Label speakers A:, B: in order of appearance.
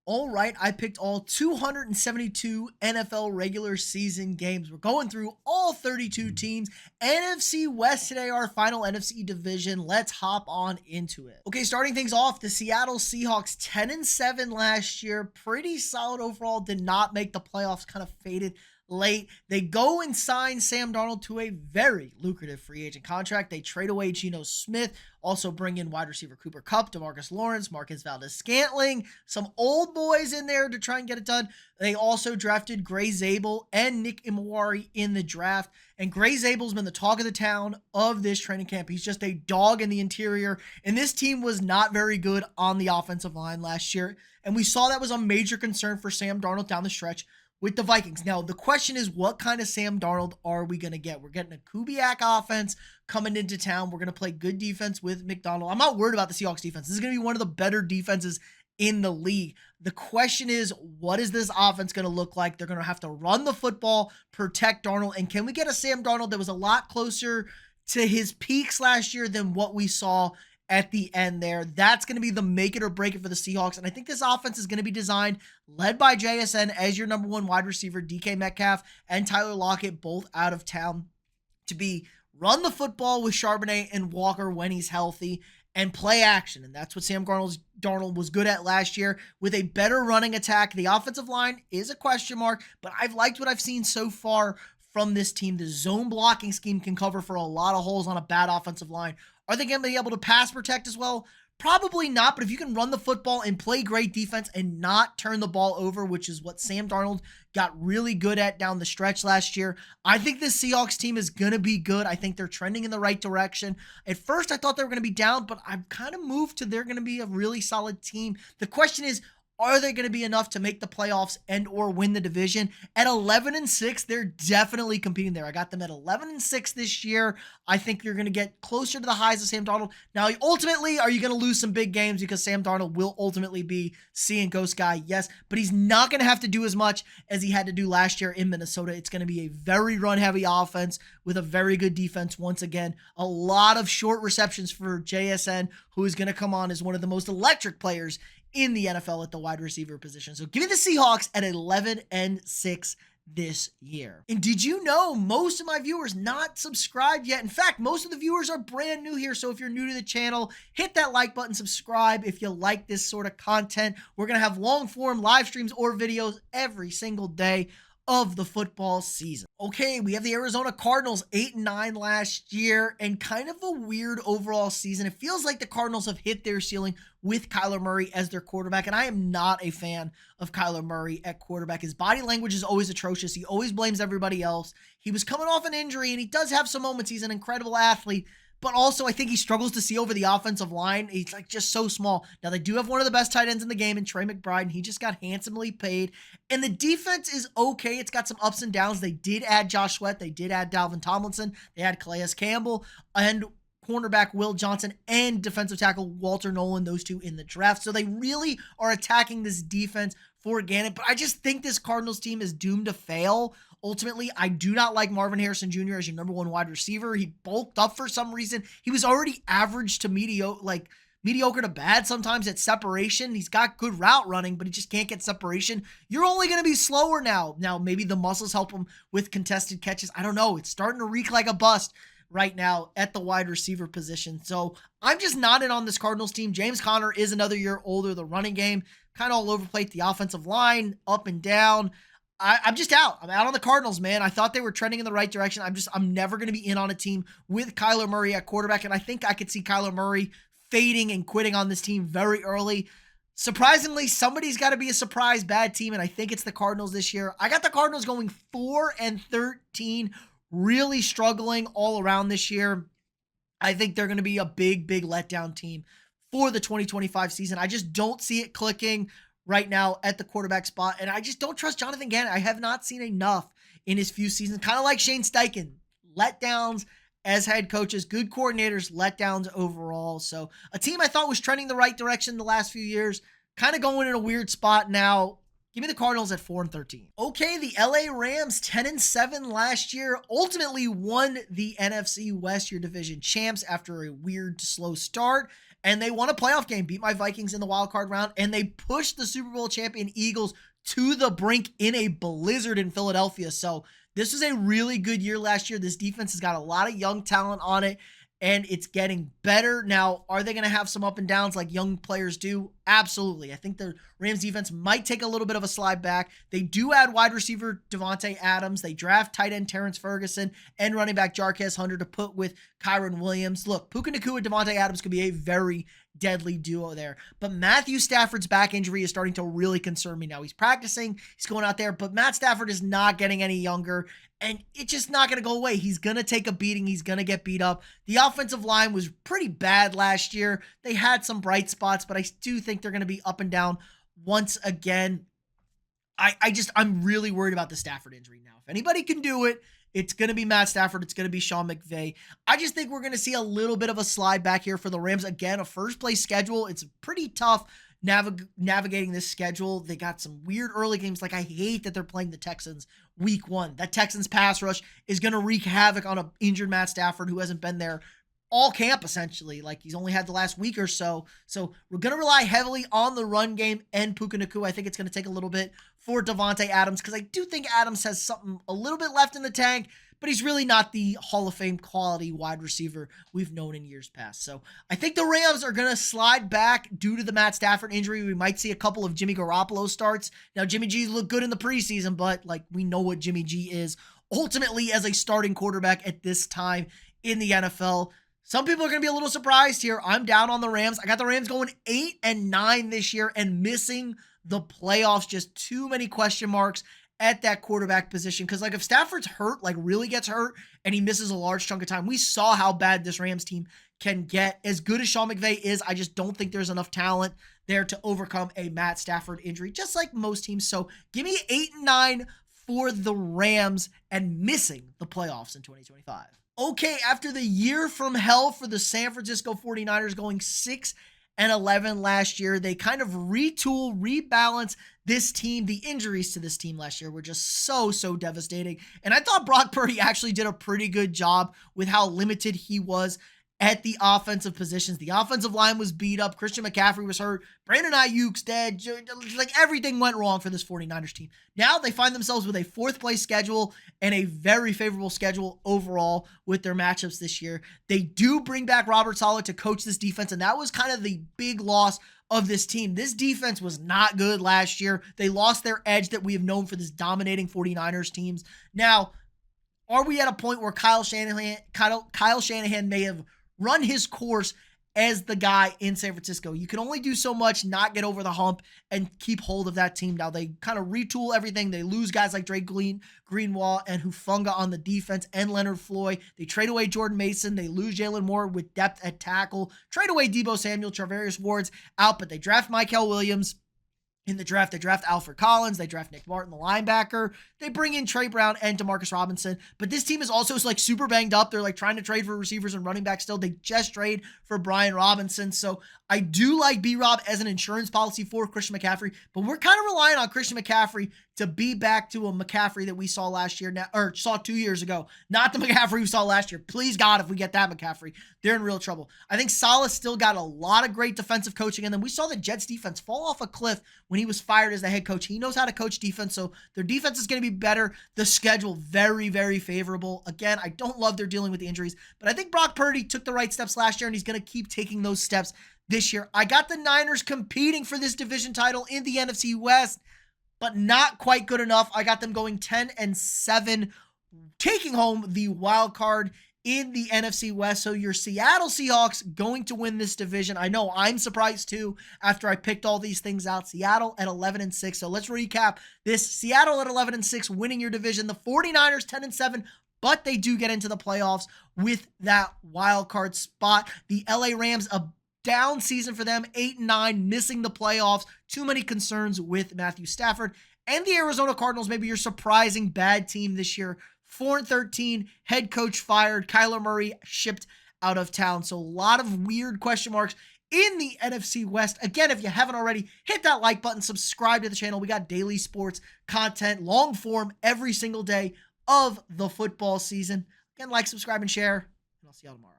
A: All right, I picked all 272 NFL regular season games. We're going through all 32 teams. NFC West today, our final NFC division. Let's hop on into it. Okay, starting things off, the Seattle Seahawks 10-7 last year. Pretty solid overall. Did not make the playoffs, kind of faded late. They go and sign Sam Darnold to a very lucrative free agent contract. They trade away Geno Smith, also bring in wide receiver Cooper Kupp, DeMarcus Lawrence, Marcus Valdes-Scantling, some old boys in there to try and get it done. They also drafted Gray Zabel and Nick Imawari in the draft. And Gray Zabel's been the talk of the town of this training camp. He's just a dog in the interior. And this team was not very good on the offensive line last year. And we saw that was a major concern for Sam Darnold down the stretch with the Vikings. Now, the question is, what kind of Sam Darnold are we going to get? We're getting a Kubiak offense coming into town. We're going to play good defense with McDonald. I'm not worried about the Seahawks defense. This is going to be one of the better defenses in the league. The question is, what is this offense going to look like? They're going to have to run the football, protect Darnold, and can we get a Sam Darnold that was a lot closer to his peaks last year than what we saw at the end there? That's going to be the make it or break it for the Seahawks. And I think this offense is going to be designed, led by JSN as your number one wide receiver, DK Metcalf and Tyler Lockett, both out of town, to be run the football with Charbonnet and Walker when he's healthy and play action. And that's what Sam Darnold was good at last year with a better running attack. The offensive line is a question mark, but I've liked what I've seen so far from this team. The zone blocking scheme can cover for a lot of holes on a bad offensive line. Are they going to be able to pass protect as well? Probably not, but if you can run the football and play great defense and not turn the ball over, which is what Sam Darnold got really good at down the stretch last year, I think this Seahawks team is going to be good. I think they're trending in the right direction. At first, I thought they were going to be down, but I've kind of moved to they're going to be a really solid team. The question is, are they going to be enough to make the playoffs and or win the division? At 11-6, they're definitely competing there. I got them at 11-6 this year. I think you're going to get closer to the highs of Sam Darnold. Now, ultimately, are you going to lose some big games because Sam Darnold will ultimately be see and ghost guy? Yes, but he's not going to have to do as much as he had to do last year in Minnesota. It's going to be a very run-heavy offense with a very good defense once again. A lot of short receptions for JSN, who is going to come on as one of the most electric players in the NFL at the wide receiver position. So give me the Seahawks at 11-6 this year. And did you know most of my viewers not subscribed yet? In fact, most of the viewers are brand new here. So if you're new to the channel, hit that like button, subscribe if you like this sort of content. We're going to have long form live streams or videos every single day of the football season. Okay, we have the Arizona Cardinals 8-9 last year and kind of a weird overall season. It feels like the Cardinals have hit their ceiling with Kyler Murray as their quarterback, and I am not a fan of Kyler Murray at quarterback. His body language is always atrocious. He always blames everybody else. He was coming off an injury, and he does have some moments. He's an incredible athlete, but also I think he struggles to see over the offensive line. He's like just so small. Now they do have one of the best tight ends in the game in Trey McBride, and he just got handsomely paid. And the defense is okay. It's got some ups and downs. They did add Josh Sweat. They did add Dalvin Tomlinson. They had Calais Campbell and cornerback Will Johnson and defensive tackle Walter Nolan, those two in the draft. So they really are attacking this defense for Gannon. But I just think this Cardinals team is doomed to fail. Ultimately, I do not like Marvin Harrison Jr. as your number one wide receiver. He bulked up for some reason. He was already average to mediocre to bad sometimes at separation. He's got good route running, but he just can't get separation. You're only going to be slower now. Now, maybe the muscles help him with contested catches. I don't know. It's starting to reek like a bust right now at the wide receiver position. So I'm just not in on this Cardinals team. James Conner is another year older. The running game kind of all over the place. The offensive line up and down. I'm just out. I'm out on the Cardinals, man. I thought they were trending in the right direction. I'm never going to be in on a team with Kyler Murray at quarterback. And I think I could see Kyler Murray fading and quitting on this team very early. Surprisingly, somebody's got to be a surprise bad team. And I think it's the Cardinals this year. I got the Cardinals going 4-13, really struggling all around this year. I think they're going to be a big letdown team for the 2025 season. I just don't see it clicking right now at the quarterback spot. And I just don't trust Jonathan Gannon. I have not seen enough in his few seasons. Kind of like Shane Steichen. Letdowns as head coaches, good coordinators, letdowns overall. So a team I thought was trending the right direction the last few years, kind of going in a weird spot now. Give me the Cardinals at 4-13. Okay, the LA Rams 10-7 last year ultimately won the NFC West, your division champs, after a weird slow start. and they won a playoff game, beat my Vikings in the wild card round, and they pushed the Super Bowl champion Eagles to the brink in a blizzard in Philadelphia. So this was a really good year last year. This defense has got a lot of young talent on it, and it's getting better. Now, are they going to have some up and downs like young players do? Absolutely. I think the Rams defense might take a little bit of a slide back. They do add wide receiver Devontae Adams. They draft tight end Terrence Ferguson and running back Jarquez Hunter to put with Kyron Williams. Look, Puka Nacua and Devontae Adams could be a very deadly duo there. But Matthew Stafford's back injury is starting to really concern me now. He's practicing, he's going out there, but Matt Stafford is not getting any younger, and it's just not going to go away. He's going to take a beating. He's going to get beat up. The offensive line was pretty bad last year. They had some bright spots, but I do think they're going to be up and down once again. I'm really worried about the Stafford injury now. If anybody can do it, it's going to be Matt Stafford. It's going to be Sean McVay. I just think we're going to see a little bit of a slide back here for the Rams. Again, a first place schedule. It's pretty tough navigating this schedule. They got some weird early games. Like, I hate that they're playing the Texans week 1. That Texans pass rush is going to wreak havoc on an injured Matt Stafford who hasn't been there all camp, essentially. Like, he's only had the last week or so. So we're going to rely heavily on the run game and Puka Nacua. I think it's going to take a little bit for Devontae Adams, because I do think Adams has something a little bit left in the tank, but he's really not the Hall of Fame quality wide receiver we've known in years past. So I think the Rams are going to slide back due to the Matt Stafford injury. We might see a couple of Jimmy Garoppolo starts. Now, Jimmy G looked good in the preseason, but like, we know what Jimmy G is ultimately as a starting quarterback at this time in the NFL. Some people are going to be a little surprised here. I'm down on the Rams. I got the Rams going 8-9 this year and missing the playoffs. Just too many question marks at that quarterback position. Because, like, if Stafford's hurt, like really gets hurt, and he misses a large chunk of time, we saw how bad this Rams team can get. As good as Sean McVay is, I just don't think there's enough talent there to overcome a Matt Stafford injury, just like most teams. So give me 8-9 for the Rams and missing the playoffs in 2025. Okay, after the year from hell for the San Francisco 49ers going 6-11 last year, they kind of rebalance this team. The injuries to this team last year were just so devastating. And I thought Brock Purdy actually did a pretty good job with how limited he was at the offensive positions. The offensive line was beat up. Christian McCaffrey was hurt. Brandon Ayuk's dead. Like, everything went wrong for this 49ers team. Now they find themselves with a 4th place schedule and a very favorable schedule overall with their matchups this year. They do bring back Robert Saleh to coach this defense, and that was kind of the big loss of this team. This defense was not good last year. They lost their edge that we have known for this dominating 49ers teams. Now, are we at a point where Kyle Shanahan may have run his course as the guy in San Francisco? You can only do so much, not get over the hump, and keep hold of that team. Now they kind of retool everything. They lose guys like Drake Greenwald and Hufanga on the defense, and Leonard Floyd. They trade away Jordan Mason. They lose Jalen Moore with depth at tackle. Trade away Deebo Samuel. Charvarius Ward's out, but they draft Mykel Williams. In the draft, they draft Alfred Collins. They draft Nick Martin, the linebacker. They bring in Trey Brown and Demarcus Robinson. But this team is also like super banged up. They're like trying to trade for receivers and running back still. They just trade for Brian Robinson. So I do like B-Rob as an insurance policy for Christian McCaffrey. But we're kind of relying on Christian McCaffrey to be back to a McCaffrey that we saw last year, or saw 2 years ago. Not the McCaffrey we saw last year. Please, God, if we get that McCaffrey, they're in real trouble. I think Saleh still got a lot of great defensive coaching. And then we saw the Jets defense fall off a cliff when he was fired as the head coach. He knows how to coach defense, so their defense is going to be better. The schedule, very favorable. Again, I don't love they're dealing with the injuries, but I think Brock Purdy took the right steps last year, and he's going to keep taking those steps this year. I got the Niners competing for this division title in the NFC West, but not quite good enough. I got them going 10-7, taking home the wild card in the NFC West. So your Seattle Seahawks going to win this division. I know I'm surprised too after I picked all these things out. Seattle at 11-6. So let's recap this. Seattle at 11-6, winning your division. The 49ers 10-7, but they do get into the playoffs with that wild card spot. The LA Rams, a down season for them, 8-9, missing the playoffs. Too many concerns with Matthew Stafford. And the Arizona Cardinals, maybe your surprising bad team this year. 4-13, head coach fired, Kyler Murray shipped out of town. So a lot of weird question marks in the NFC West. Again, if you haven't already, hit that like button, subscribe to the channel. We got daily sports content, long form, every single day of the football season. Again, like, subscribe, and share, and I'll see y'all tomorrow.